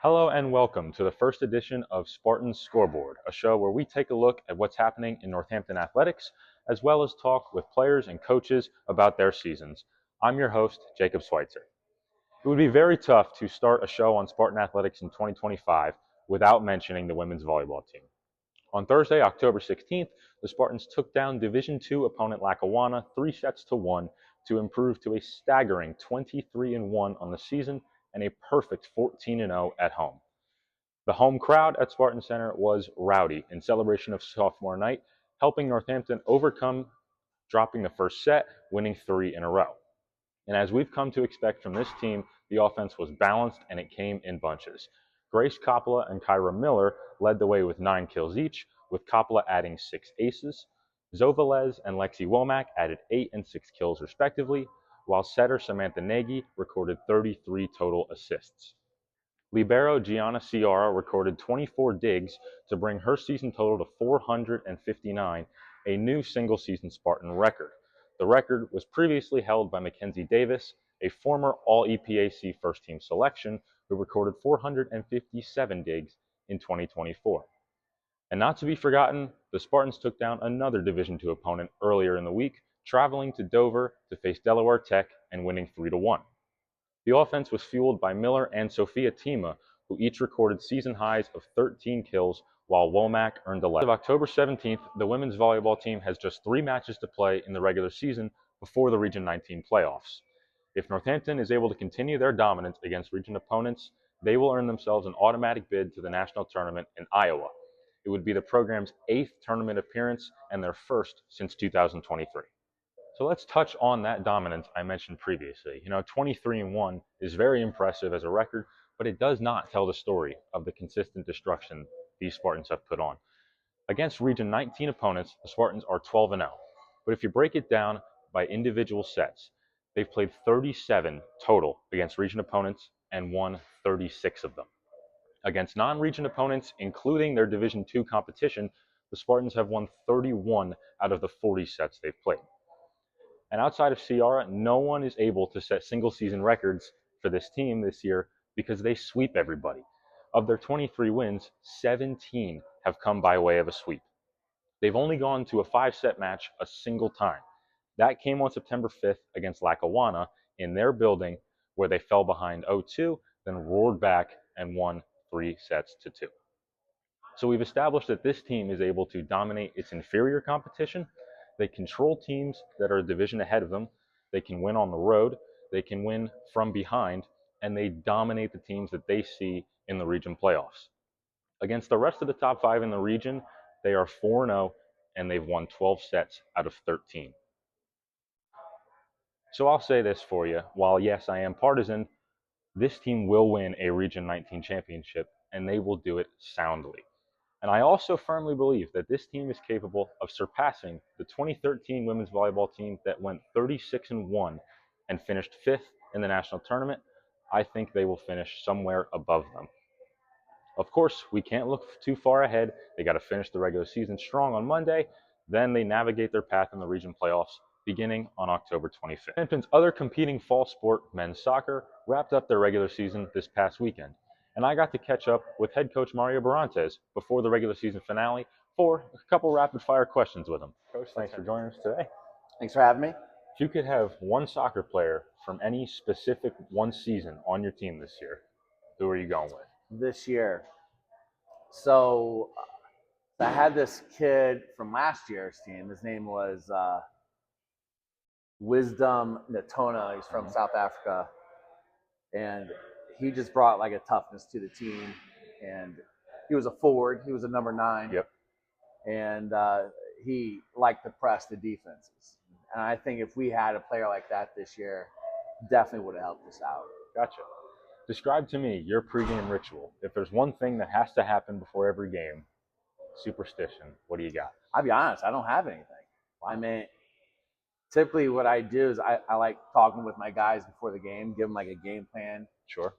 Hello and welcome to the first edition of Spartan Scoreboard, a show where we take a look at what's happening in Northampton athletics, as well as talk with players and coaches about their seasons. I'm your host, Jacob Schweitzer. It would be very tough to start a show on Spartan athletics in 2025 without mentioning the women's volleyball team. On Thursday, October 16th, the Spartans took down Division II opponent Lackawanna 3-1 to improve to a staggering 23-1 on the season and a perfect 14-0 at home. The home crowd at Spartan Center was rowdy in celebration of sophomore night, helping Northampton overcome dropping the first set, winning 3 in a row. And as we've come to expect from this team, the offense was balanced and it came in bunches. Grace Coppola and Kyra Miller led the way with 9 kills each, with Coppola adding 6 aces. Zovalez and Lexi Womack added 8 and 6 kills respectively, while setter Samantha Nagy recorded 33 total assists. Libero Gianna Ciara recorded 24 digs to bring her season total to 459, a new single-season Spartan record. The record was previously held by Mackenzie Davis, a former All-EPAC first-team selection who recorded 457 digs in 2024. And not to be forgotten, the Spartans took down another Division II opponent earlier in the week, traveling to Dover to face Delaware Tech and winning 3-1. The offense was fueled by Miller and Sophia Tima, who each recorded season highs of 13 kills, while Womack earned 11. As of October 17th, the women's volleyball team has just 3 matches to play in the regular season before the Region 19 playoffs. If Northampton is able to continue their dominance against region opponents, they will earn themselves an automatic bid to the national tournament in Iowa. It would be the program's 8th tournament appearance and their first since 2023. So let's touch on that dominance I mentioned previously. 23-1 is very impressive as a record, but it does not tell the story of the consistent destruction these Spartans have put on. Against Region 19 opponents, the Spartans are 12-0. But if you break it down by individual sets, they've played 37 total against region opponents and won 36 of them. Against non-region opponents, including their Division II competition, the Spartans have won 31 out of the 40 sets they've played. And outside of Ciara, no one is able to set single-season records for this team this year because they sweep everybody. Of their 23 wins, 17 have come by way of a sweep. They've only gone to a 5-set match a single time. That came on September 5th against Lackawanna in their building, where they fell behind 0-2, then roared back and won 3-2. So we've established that this team is able to dominate its inferior competition. They control teams that are a division ahead of them. They can win on the road. They can win from behind. And they dominate the teams that they see in the region playoffs. Against the rest of the top 5 in the region, they are 4-0, and they've won 12 sets out of 13. So I'll say this for you. While, yes, I am partisan, this team will win a Region 19 championship, and they will do it soundly. And I also firmly believe that this team is capable of surpassing the 2013 women's volleyball team that went 36-1 and finished 5th in the national tournament. I think they will finish somewhere above them. Of course, we can't look too far ahead. They got to finish the regular season strong on Monday. Then they navigate their path in the region playoffs beginning on October 25th. Hampton's other competing fall sport, men's soccer, wrapped up their regular season this past weekend. And I got to catch up with head coach Mario Barrantes before the regular season finale for a couple rapid-fire questions with him. Coach, thanks for joining us today. Thanks for having me. If you could have one soccer player from any specific one season on your team this year, who are you going with? This year. So I had this kid from last year's team. His name was Wisdom Natona. He's from South Africa. And he just brought like a toughness to the team. And he was a forward. He was a number 9. Yep. And he liked to press the defenses. And I think if we had a player like that this year, definitely would have helped us out. Gotcha. Describe to me your pregame ritual. If there's one thing that has to happen before every game, superstition, what do you got? I'll be honest, I don't have anything. I mean, typically what I do is I like talking with my guys before the game, give them like a game plan. Sure.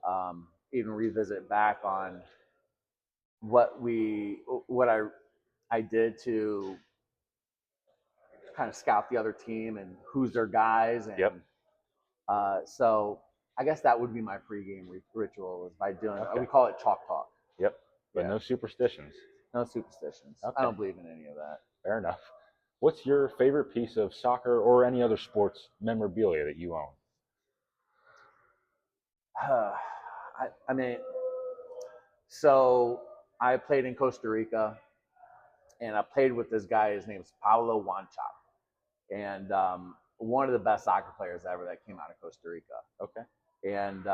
Even revisit back on what I did to kind of scout the other team and who's their guys. And Yep. So I guess that would be my pregame ritual is by doing. Okay. We call it chalk talk. Yep. But Yeah. no superstitions. No superstitions. Okay. I don't believe in any of that. Fair enough. What's your favorite piece of soccer or any other sports memorabilia that you own? I mean, so I played in Costa Rica, and I played with this guy. His name's Paulo Wanchop, and one of the best soccer players ever that came out of Costa Rica. Okay. And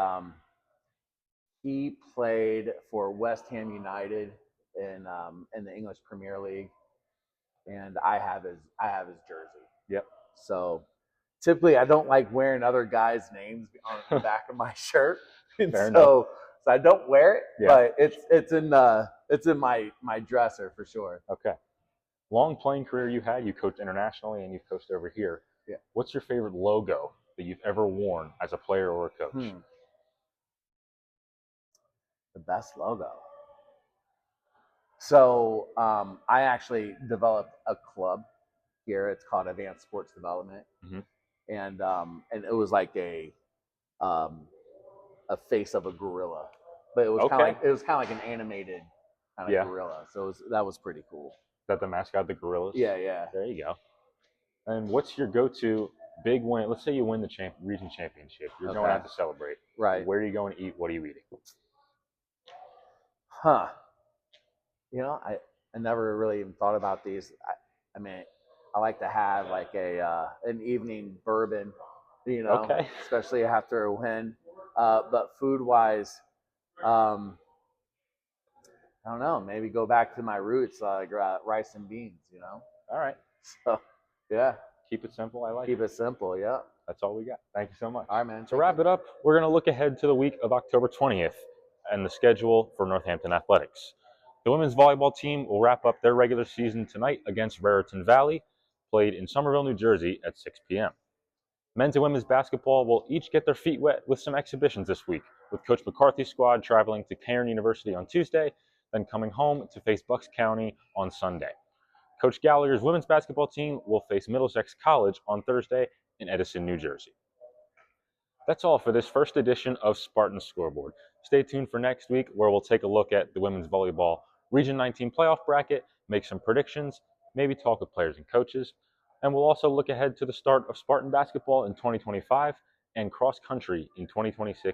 he played for West Ham United in the English Premier League, and I have his jersey. Yep. So typically, I don't like wearing other guys' names on the back of my shirt, and so I don't wear it. Yeah. But it's in my dresser for sure. Okay. Long playing career you had. You coached internationally and you've coached over here. Yeah. What's your favorite logo that you've ever worn as a player or a coach? The best logo. So I actually developed a club here. It's called Advanced Sports Development, and it was like a face of a gorilla, but it was kind of like an animated kind of gorilla. So that was pretty cool. Is that the mascot, the gorillas? Yeah, yeah. There you go. And what's your go-to big win? Let's say you win the region championship. You're going out to celebrate. Right. Where are you going to eat? What are you eating? You know, I never really even thought about these. I mean, I like to have like an evening bourbon, you know, especially after a win. But food-wise, I don't know. Maybe go back to my roots, like rice and beans. You know. All right. So, yeah. Keep it simple. I like it. Keep it simple. Yeah. That's all we got. Thank you so much. All right, man. To wrap it up, we're going to look ahead to the week of October 20th and the schedule for Northampton Athletics. The women's volleyball team will wrap up their regular season tonight against Raritan Valley, played in Somerville, New Jersey at 6 p.m. Men's and women's basketball will each get their feet wet with some exhibitions this week, with Coach McCarthy's squad traveling to Cairn University on Tuesday, then coming home to face Bucks County on Sunday. Coach Gallagher's women's basketball team will face Middlesex College on Thursday in Edison, New Jersey. That's all for this first edition of Spartan Scoreboard. Stay tuned for next week, where we'll take a look at the women's volleyball Region 19 playoff bracket, make some predictions, maybe talk with players and coaches, and we'll also look ahead to the start of Spartan basketball in 2025 and cross country in 2026-2027.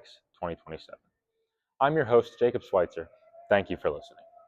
I'm your host, Jacob Schweitzer. Thank you for listening.